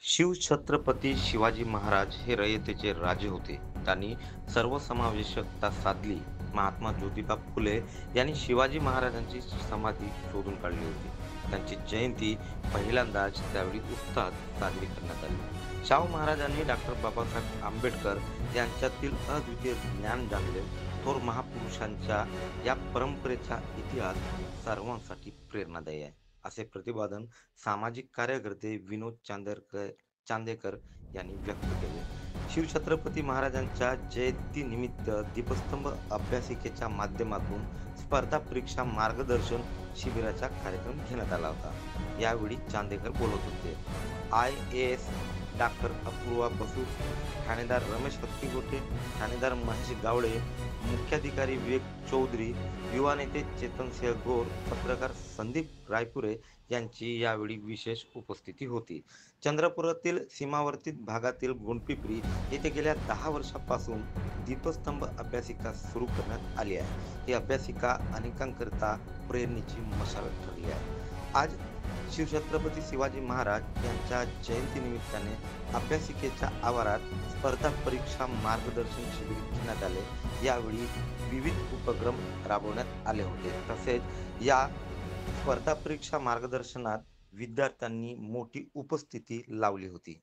शिवछत्रपती शिवाजी महाराज हे रयतेचे राजे होते. त्यांनी सर्वसमावेशकता साधली. महात्मा ज्योतिबा फुले यांनी शिवाजी महाराजांची समाधी शोधून काढली होती. त्यांची जयंती पहिल्यांदाच त्यावेळी उत्साहात साजरी करण्यात आली. शाहू महाराजांनी डॉक्टर बाबासाहेब आंबेडकर यांच्यातील अद्वितीय ज्ञान जाणले. थोर महापुरुषांच्या या परंपरेचा इतिहास सर्वांसाठी प्रेरणादायी आहे, असे प्रतिपादन सामाजिक कार्यकर्ते विनोद चांदेकर यांनी व्यक्त केले. शिवछत्रपती महाराजांच्या जयंतीनिमित्त दीपस्तंभ अभ्यासिकेच्या माध्यमातून स्पर्धा परीक्षा मार्गदर्शन शिबिराचा कार्यक्रम घेण्यात आला होता. यावेळी चांदेकर बोलत होते. IAS डॉक्टर अपूर्वा बसू, ठाणेदार रमेश हत्तीगोटे, ठाणेदार महेश गावडे, मुख्याधिकारी विवेक चौधरी, युवा नेते चेतनसिंह गौर, पत्रकार संदीप रायपुरे यांची यावेळी विशेष उपस्थिती होती. चंद्रपुरातील सीमावर्ती भागातील गोंडपिंपरी येथे गेल्या 10 वर्षांपासून दीपस्तंभ अभ्यासिका सुरू करण्यात आली आहे. ही अभ्यासिका अनेकांकरिता प्रेरणेची मशाल ठरली आहे. आज शिवछत्रपती शिवाजी महाराज यांच्या जयंतीनिमित्ताने अभ्यासिकेच्या आवारात स्पर्धा परीक्षा मार्गदर्शन शिबिर घेण्यात आले. यावेळी विविध उपक्रम राबवण्यात आले होते. तसेच या स्पर्धा परीक्षा मार्गदर्शनात विद्यार्थ्यांनी मोठी उपस्थिती लावली होती.